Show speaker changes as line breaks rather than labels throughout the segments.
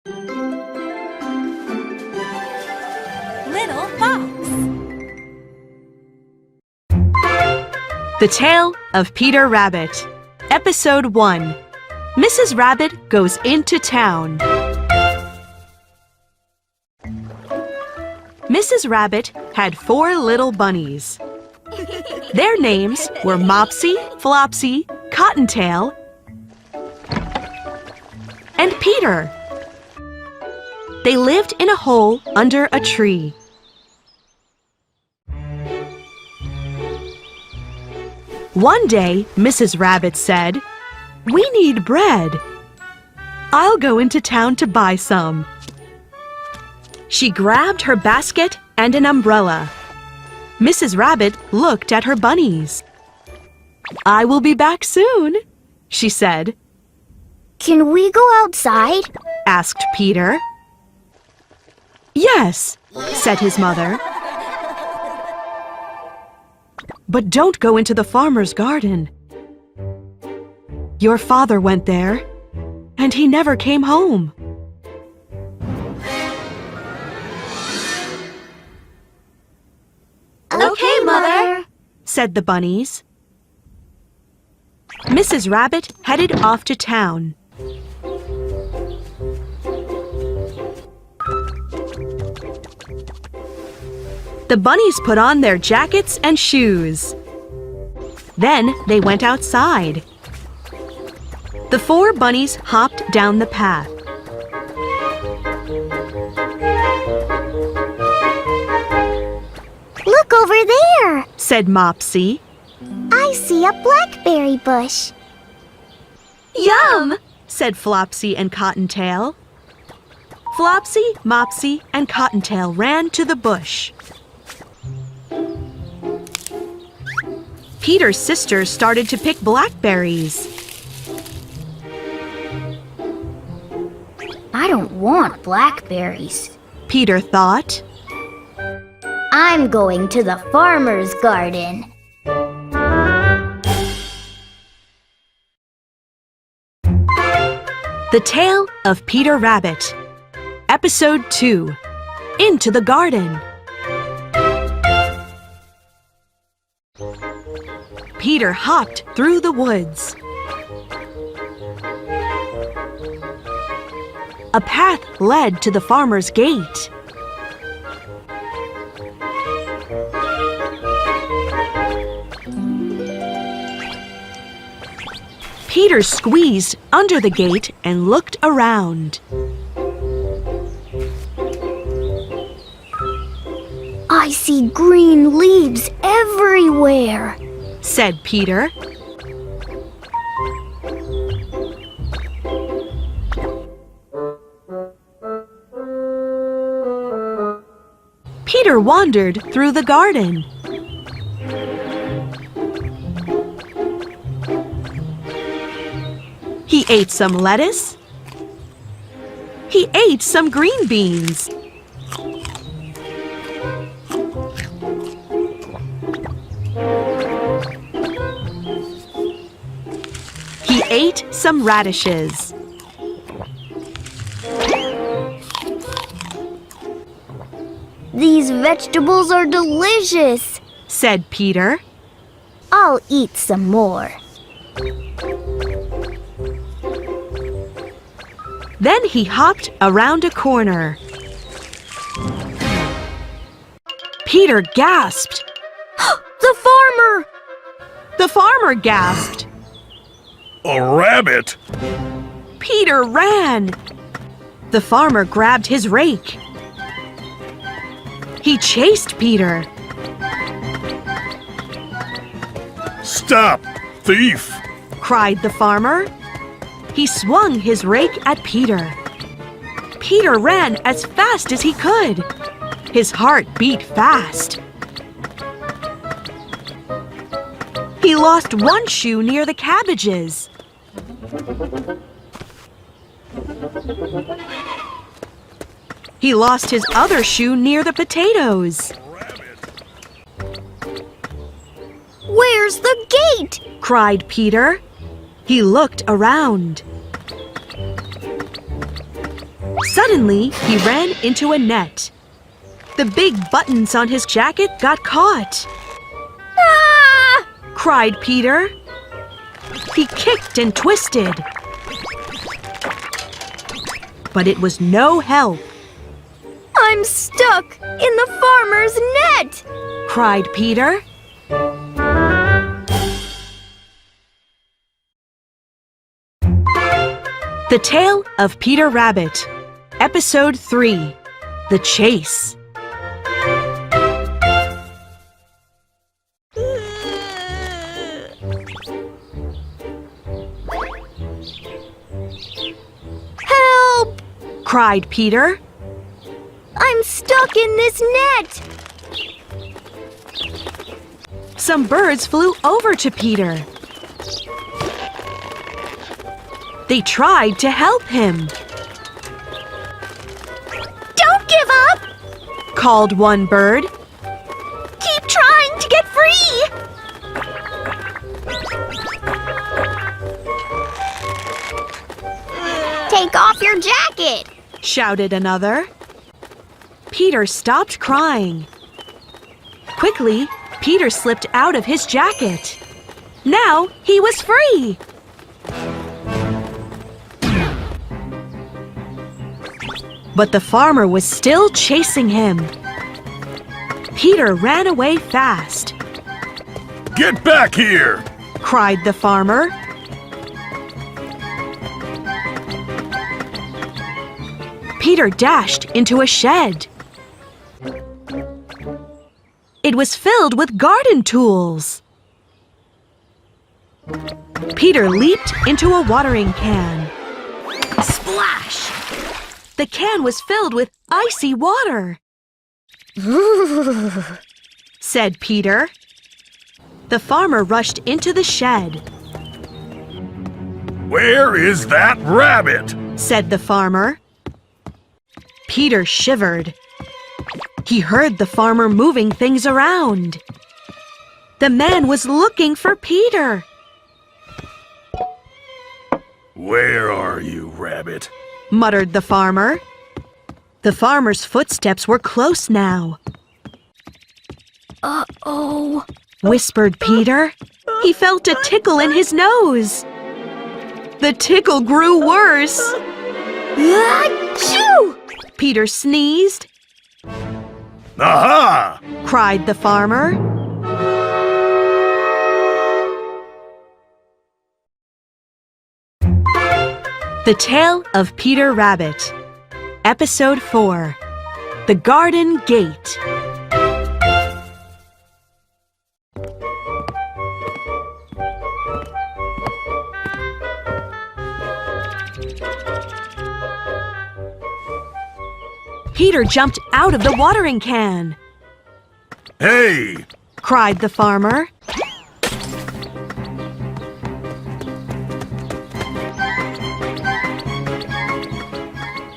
Little Fox.
The Tale of Peter Rabbit. Episode 1. Mrs. Rabbit goes into town. Mrs. Rabbit had 4 little bunnies. Their names were Mopsy, Flopsy, Cottontail, and Peter. They lived in a hole under a tree. One day, Mrs. Rabbit said, "We need bread. I'll go into town to buy some." She grabbed her basket and an umbrella. Mrs. Rabbit looked at her bunnies. "I will be back soon," she said.
"Can we go outside?"
asked Peter. "Yes," said his mother. "But don't go into the farmer's garden. Your father went there, and he never came home."
"Okay, Mother,"
said the bunnies. Mrs. Rabbit headed off to town. The bunnies put on their jackets and shoes. Then they went outside. The 4 bunnies hopped down the path.
"Look over there,"
said Mopsy.
"I see a blackberry bush."
"Yum!" said Flopsy and Cottontail. Flopsy, Mopsy, and Cottontail ran to the bush. Peter's sister started to pick blackberries.
"I don't want blackberries,"
Peter thought.
"I'm going to the farmer's garden."
The Tale of Peter Rabbit. Episode 2. Into the Garden. Peter hopped through the woods. A path led to the farmer's gate. Peter squeezed under the gate and looked around.
"I see green leaves everywhere,"
said Peter. Peter wandered through the garden. He ate some lettuce. He ate some green beans. He ate some radishes.
"These vegetables are delicious,"
said Peter.
"I'll eat some more."
Then he hopped around a corner. Peter gasped.
"The farmer!"
The farmer gasped.
A rabbit!
Peter ran. The farmer grabbed his rake. He chased Peter.
Stop, thief!
Cried the farmer. He swung his rake at Peter. Peter ran as fast as he could. His heart beat fast. He lost one shoe near the cabbages. He lost his other shoe near the potatoes.
"Where's the gate?"
cried Peter. He looked around. Suddenly, he ran into a net. The big buttons on his jacket got caught.
Ah!
Cried Peter. He kicked and twisted. But it was no help.
I'm stuck in the farmer's net!
Cried Peter. The Tale of Peter Rabbit, Episode 3, The Chase.
Help!
Cried Peter.
I'm stuck in this net!
Some birds flew over to Peter. They tried to help him.
Don't give up!
Called one bird.
Keep trying to get free! Take off your jacket!
Shouted another. Peter stopped crying. Quickly, Peter slipped out of his jacket. Now he was free. But the farmer was still chasing him. Peter ran away fast.
Get back here!
Cried the farmer. Peter dashed into a shed. It was filled with garden tools. Peter leaped into a watering can. Splash! The can was filled with icy water. Said Peter. The farmer rushed into the shed.
Where is that rabbit?
Said the farmer. Peter shivered. He heard the farmer moving things around. The man was looking for Peter.
Where are you, rabbit?
Muttered the farmer. The farmer's footsteps were close now.
Uh-oh.
Whispered Peter. He felt a tickle in his nose. The tickle grew worse.
Achoo!
Peter sneezed.
Aha!
Cried the farmer. The Tale of Peter Rabbit, Episode 4, The Garden Gate. Peter jumped out of the watering can.
Hey!
Cried the farmer.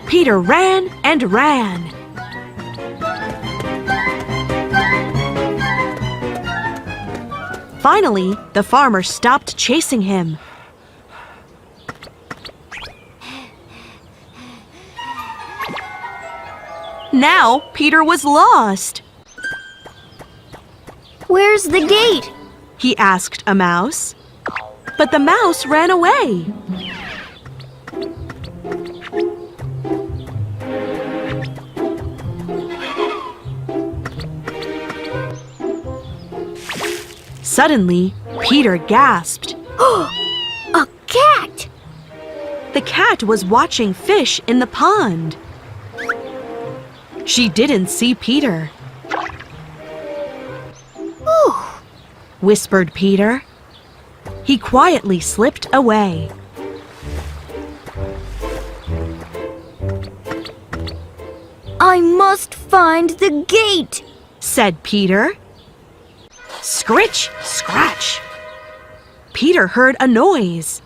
Peter ran and ran. Finally, the farmer stopped chasing him. Now Peter was lost.
Where's the gate?
He asked a mouse. But the mouse ran away. Suddenly, Peter gasped.
A cat!
The cat was watching fish in the pond. She didn't see Peter.
Ooh.
Whispered Peter. He quietly slipped away.
I must find the gate!
Said Peter. Scritch, scratch. Peter heard a noise.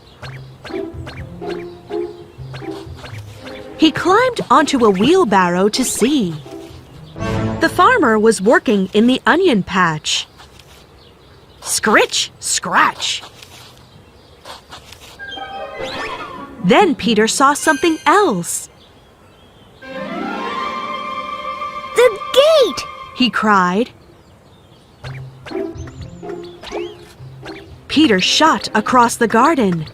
He climbed onto a wheelbarrow to see. The farmer was working in the onion patch. Scritch, scratch. Then Peter saw something else. he cried. Peter shot across the garden.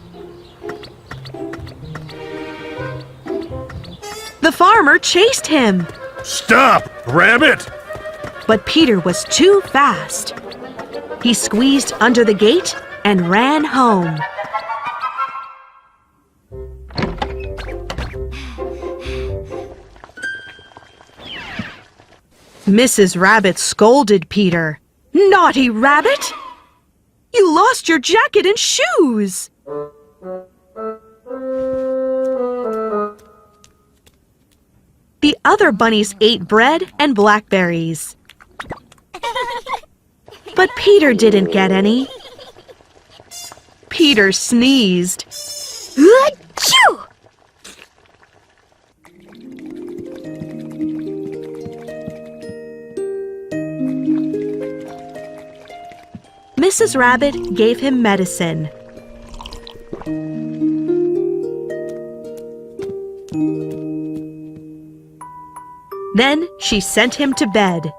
The farmer chased him.
Stop, Rabbit!
But Peter was too fast. He squeezed under the gate and ran home. Mrs. Rabbit scolded Peter. "Naughty rabbit! You lost your jacket and shoes!" The other bunnies ate bread and blackberries. But Peter didn't get any. Peter sneezed.
Achoo!
Mrs. Rabbit gave him medicine. Then she sent him to bed.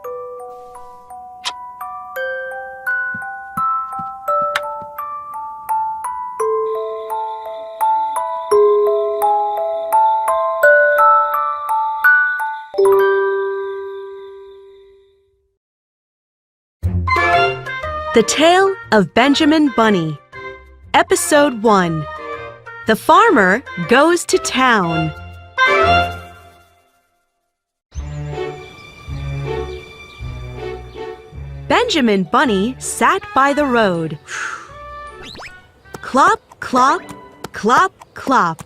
The Tale of Benjamin Bunny. Episode 1. The Farmer Goes to Town. Benjamin Bunny sat by the road. Clop, clop, clop, clop.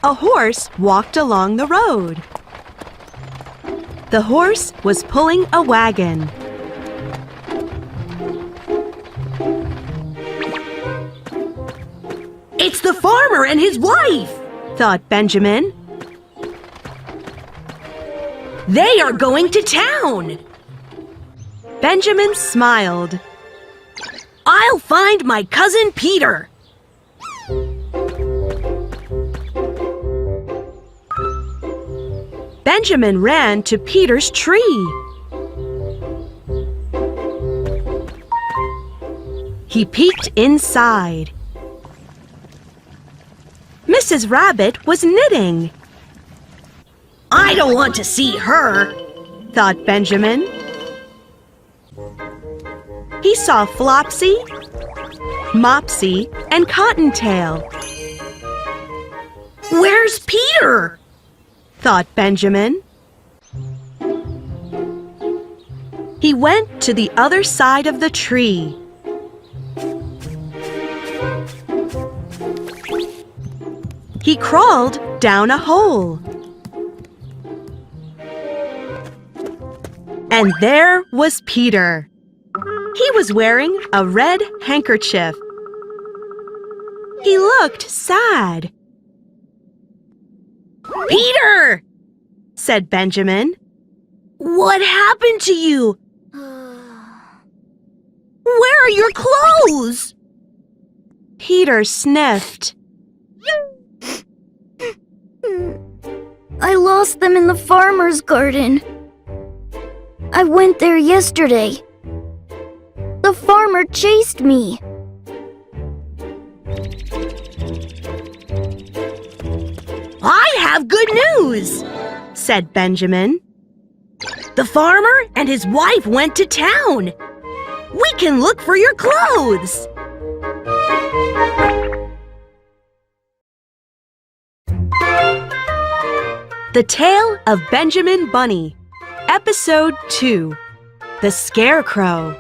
A horse walked along the road. The horse was pulling a wagon. "It's the farmer and his wife," thought Benjamin. "They are going to town." Benjamin smiled. "I'll find my cousin Peter." Benjamin ran to Peter's tree. He peeked inside. Mrs. Rabbit was knitting. "I don't want to see her," thought Benjamin. He saw Flopsy, Mopsy, and Cottontail. "Where's Peter?" thought Benjamin. He went to the other side of the tree. He crawled down a hole. And there was Peter. He was wearing a red handkerchief. He looked sad. "Peter!" said Benjamin. "What happened to you? Where are your clothes?" Peter sniffed.
I lost them in the farmer's garden. I went there yesterday. The farmer chased me.
"I have good news," said Benjamin. "The farmer and his wife went to town. We can look for your clothes." The Tale of Benjamin Bunny. Episode 2. The Scarecrow.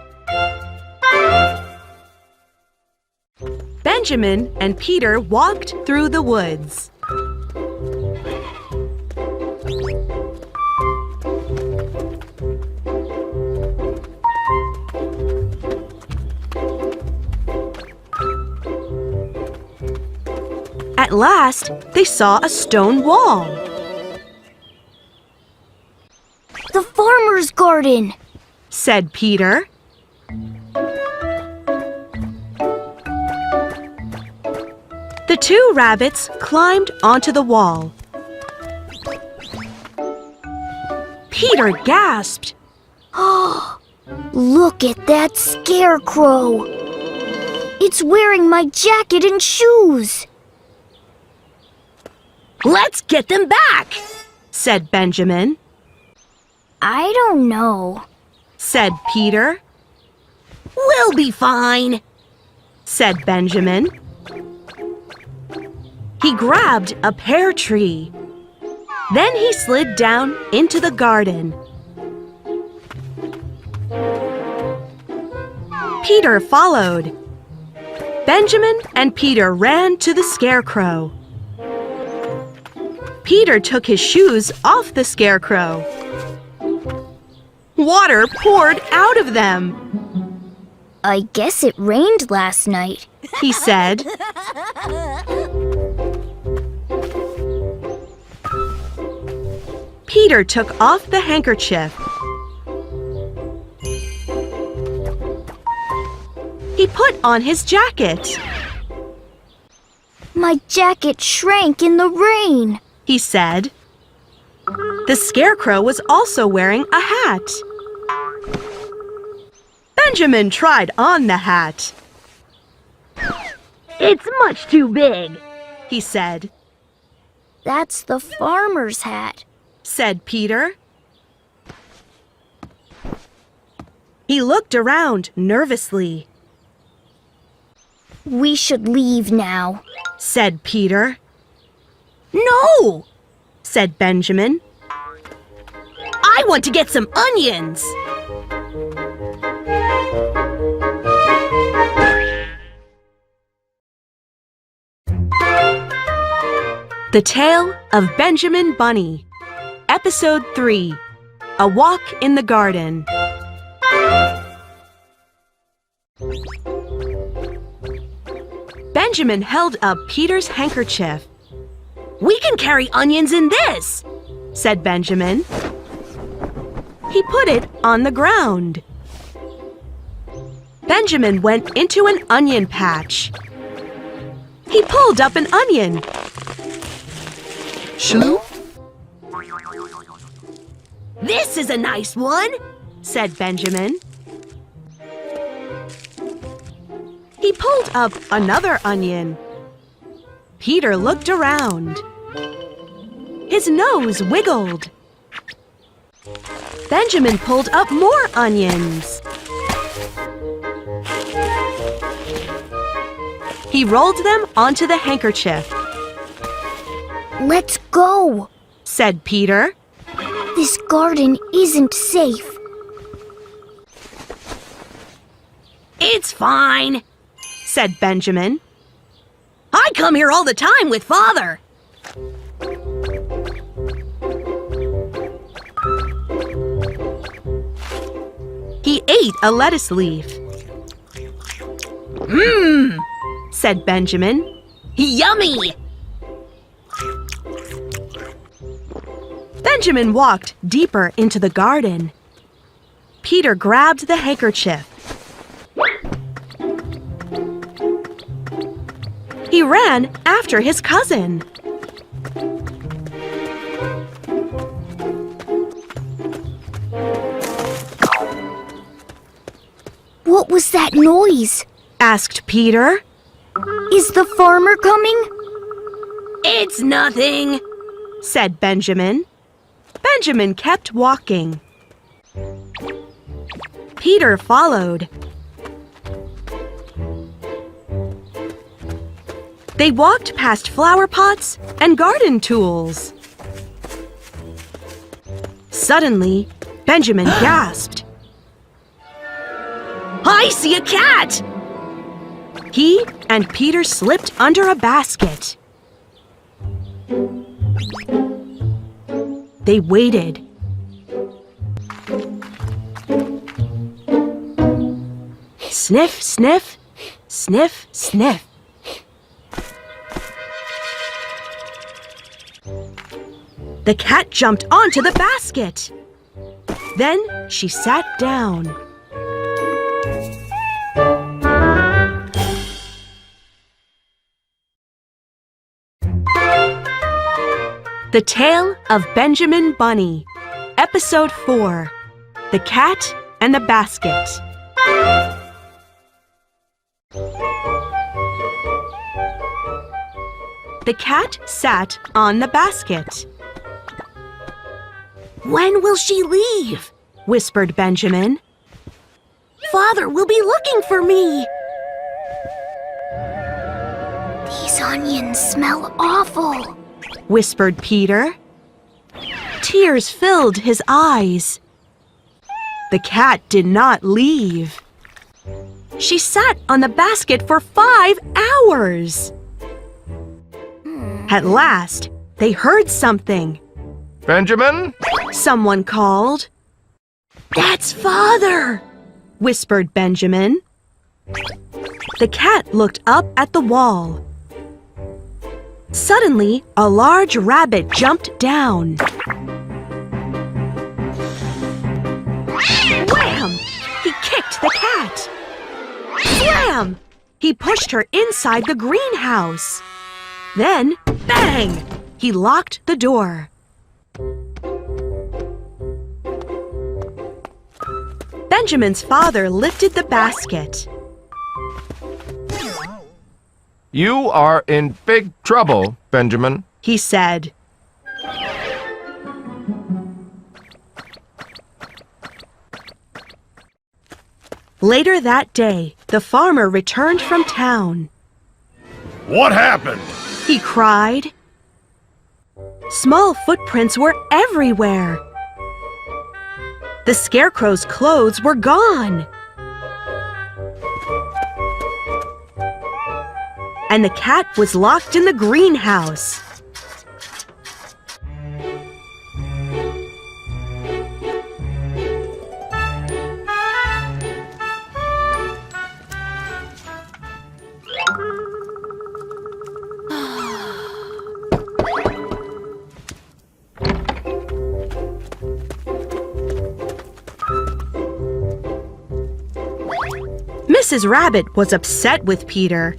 Benjamin and Peter walked through the woods. At last, they saw a stone wall.
The farmer's garden,
said Peter. The two rabbits climbed onto the wall. Peter gasped.
Look at that scarecrow! It's wearing my jacket and shoes!
Let's get them back, said Benjamin.
I don't know,
Said Peter. We'll be fine, said Benjamin. He grabbed a pear tree. Then he slid down into the garden. Peter followed. Benjamin and Peter ran to the scarecrow. Peter took his shoes off the scarecrow. Water poured out of them.
I guess it rained last night.
He said. Peter took off the handkerchief. He put on his jacket.
My jacket shrank in the rain.
He said. The scarecrow was also wearing a hat. Benjamin tried on the hat. It's much too big, he said.
That's the farmer's hat,
said Peter. He looked around nervously.
We should leave now,
said Peter. No, said Benjamin. I want to get some onions. The Tale of Benjamin Bunny, Episode 3, A Walk in the Garden. Benjamin held up Peter's handkerchief. We can carry onions in this, said Benjamin. He put it on the ground. Benjamin went into an onion patch. He pulled up an onion. Shloop. This is a nice one, said Benjamin. He pulled up another onion. Peter looked around. His nose wiggled. Benjamin pulled up more onions. He rolled them onto the handkerchief.
Let's go,
said Peter.
This garden isn't safe.
It's fine, said Benjamin. I come here all the time with Father. He ate a lettuce leaf. Mmm, said Benjamin. Yummy! Benjamin walked deeper into the garden. Peter grabbed the handkerchief. He ran after his cousin.
What was that noise?
Asked Peter.
Is the farmer coming?
It's nothing, said Benjamin. Benjamin kept walking. Peter followed. They walked past flower pots and garden tools. Suddenly, Benjamin gasped. I see a cat! He and Peter slipped under a basket. They waited. Sniff, sniff, sniff, sniff. The cat jumped onto the basket. Then she sat down. The Tale of Benjamin Bunny, Episode 4, The Cat and the Basket. The cat sat on the basket. "When will she leave?" whispered Benjamin. "Father will be looking for me."
These onions smell awful,
whispered Peter. Tears filled his eyes. The cat did not leave. She sat on the basket for 5 hours. At last, they heard something.
Benjamin?
Someone called. "That's Father," whispered Benjamin. The cat looked up at the wall. Suddenly, a large rabbit jumped down. Wham! He kicked the cat. Slam! He pushed her inside the greenhouse. Then, bang! He locked the door. Benjamin's father lifted the basket.
You are in big trouble, Benjamin.
He said. Later that day, the farmer returned from town.
What happened?
He cried. Small footprints were everywhere. The scarecrow's clothes were gone. And the cat was locked in the greenhouse. Mrs. Rabbit was upset with Peter.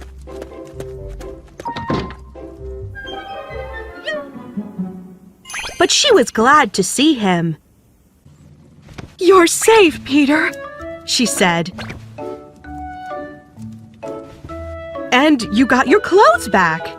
But she was glad to see him. "You're safe, Peter," she said. "And you got your clothes back."